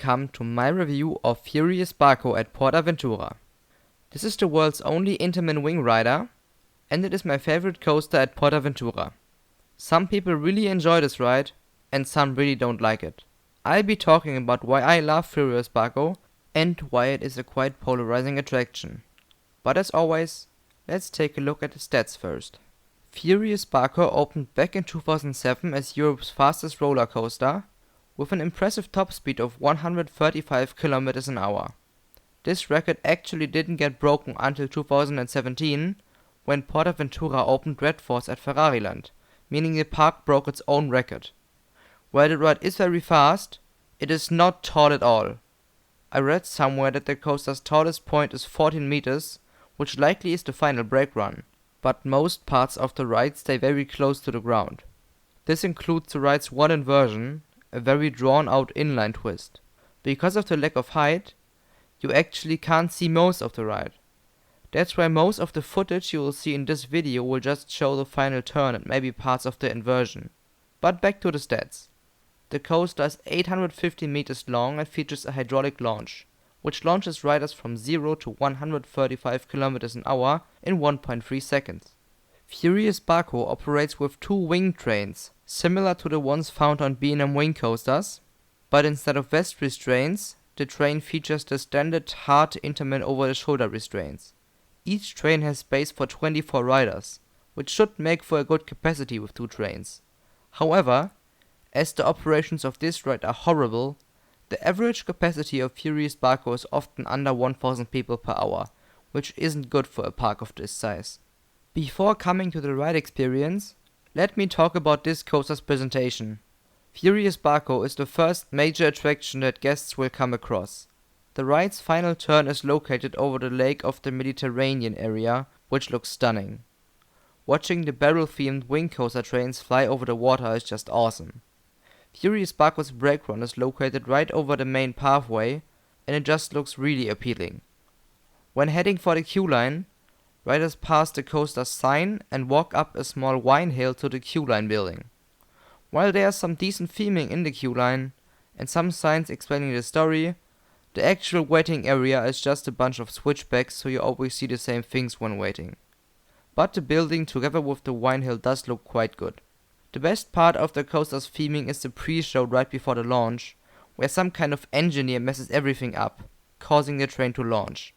Welcome to my review of Furius Baco at PortAventura. This is the world's only Intamin wing rider, and it is my favorite coaster at PortAventura. Some people really enjoy this ride, and some really don't like it. I'll be talking about why I love Furius Baco and why it is a quite polarizing attraction. But as always, let's take a look at the stats first. Furius Baco opened back in 2007 as Europe's fastest roller coaster, with an impressive top speed of 135 km an hour. This record actually didn't get broken until 2017, when PortAventura opened Red Force at Ferrariland, meaning the park broke its own record. While the ride is very fast, it is not tall at all. I read somewhere that the coaster's tallest point is 14 meters, which likely is the final brake run, but most parts of the ride stay very close to the ground. This includes the ride's one inversion, a very drawn-out inline twist. Because of the lack of height, you actually can't see most of the ride. That's why most of the footage you will see in this video will just show the final turn and maybe parts of the inversion. But back to the stats. The coaster is 850 meters long and features a hydraulic launch, which launches riders from 0 to 135 km an hour in 1.3 seconds. Furius Baco operates with two wing trains, similar to the ones found on B&M wing coasters, but instead of vest restraints, the train features the standard hard Intamin over-the-shoulder restraints. Each train has space for 24 riders, which should make for a good capacity with two trains. However, as the operations of this ride are horrible, the average capacity of Furius Baco is often under 1000 people per hour, which isn't good for a park of this size. Before coming to the ride experience, let me talk about this coaster's presentation. Furius Baco is the first major attraction that guests will come across. The ride's final turn is located over the lake of the Mediterranean area, which looks stunning. Watching the barrel-themed wing coaster trains fly over the water is just awesome. Furius Baco's brake run is located right over the main pathway, and it just looks really appealing. When heading for the queue line, riders pass the coaster's sign and walk up a small wine hill to the queue line building. While there is some decent theming in the queue line, and some signs explaining the story, the actual waiting area is just a bunch of switchbacks, so you always see the same things when waiting. But the building together with the wine hill does look quite good. The best part of the coaster's theming is the pre-show right before the launch, where some kind of engineer messes everything up, causing the train to launch.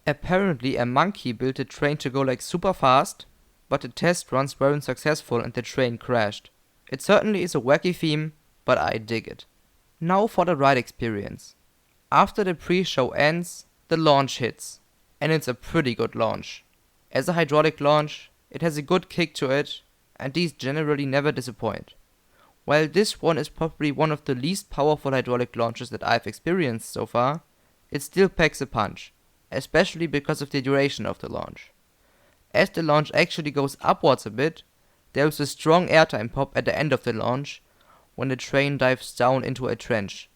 Apparently a monkey built the train to go like super fast, but the test runs weren't successful and the train crashed. It certainly is a wacky theme, but I dig it. Now for the ride experience. After the pre-show ends, the launch hits, and it's a pretty good launch. As a hydraulic launch, it has a good kick to it, and these generally never disappoint. While this one is probably one of the least powerful hydraulic launches that I've experienced so far, it still packs a punch, especially because of the duration of the launch. As the launch actually goes upwards a bit, there is a strong airtime pop at the end of the launch, when the train dives down into a trench.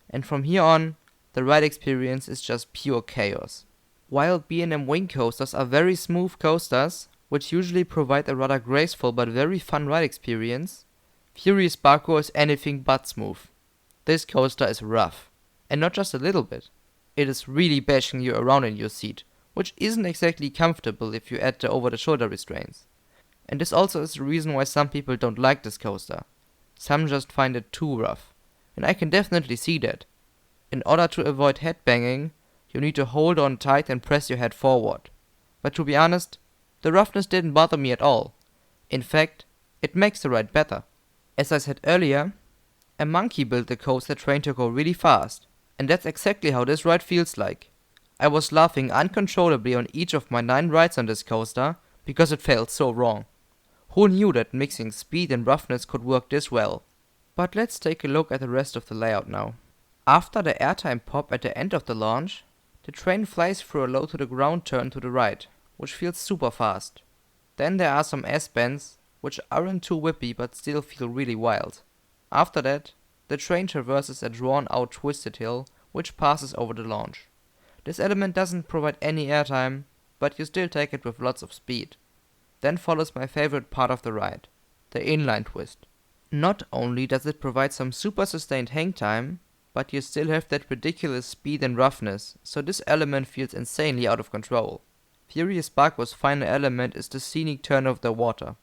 And from here on, the ride experience is just pure chaos. While B&M wing coasters are very smooth coasters, which usually provide a rather graceful but very fun ride experience, Furius Baco is anything but smooth. This coaster is rough, and not just a little bit. It is really bashing you around in your seat, which isn't exactly comfortable if you add the over-the-shoulder restraints. And this also is the reason why some people don't like this coaster. Some just find it too rough, and I can definitely see that. In order to avoid headbanging, you need to hold on tight and press your head forward. But to be honest, the roughness didn't bother me at all. In fact, it makes the ride better. As I said earlier, a monkey built the coaster train to go really fast, and that's exactly how this ride feels like. I was laughing uncontrollably on each of my 9 rides on this coaster because it felt so wrong. Who knew that mixing speed and roughness could work this well? But let's take a look at the rest of the layout now. After the airtime pop at the end of the launch, the train flies through a low to the ground turn to the right, which feels super fast. Then there are some S-bends, which aren't too whippy but still feel really wild. After that, the train traverses a drawn-out twisted hill, which passes over the launch. This element doesn't provide any airtime, but you still take it with lots of speed. Then follows my favorite part of the ride, the inline twist. Not only does it provide some super sustained hang time, but you still have that ridiculous speed and roughness, so this element feels insanely out of control. Furius Baco's final element is the scenic turn of the water.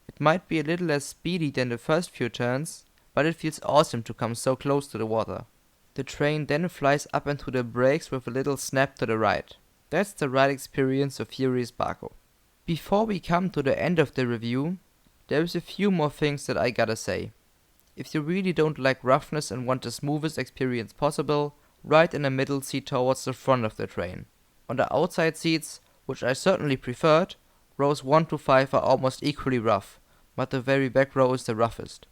It might be a little less speedy than the first few turns, but it feels awesome to come so close to the water. The train then flies up into the brakes with a little snap to the right. That's the ride experience of Furius Baco. Before we come to the end of the review, there's a few more things that I gotta say. If you really don't like roughness and want the smoothest experience possible, ride in the middle seat towards the front of the train. On the outside seats, which I certainly preferred, rows 1 to 5 are almost equally rough, but the very back row is the roughest.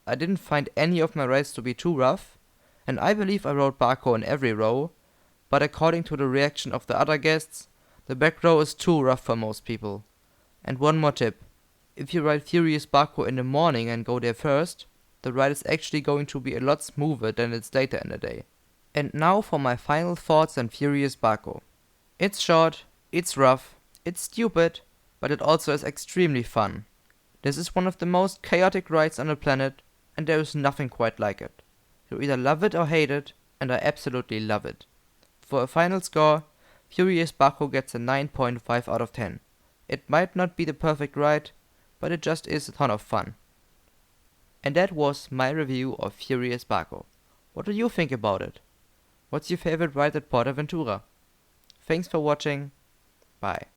I didn't find any of my rides to be too rough, and I believe I rode Baco in every row, but according to the reaction of the other guests, the back row is too rough for most people. And one more tip, if you ride Furius Baco in the morning and go there first, the ride is actually going to be a lot smoother than it's later in the day. And now for my final thoughts on Furius Baco. It's short, it's rough, it's stupid, but it also is extremely fun. This is one of the most chaotic rides on the planet, and there is nothing quite like it. You either love it or hate it, and I absolutely love it. For a final score, Furius Baco gets a 9.5 out of 10. It might not be the perfect ride, but it just is a ton of fun. And that was my review of Furius Baco. What do you think about it? What's your favorite ride at PortAventura? Thanks for watching. Bye.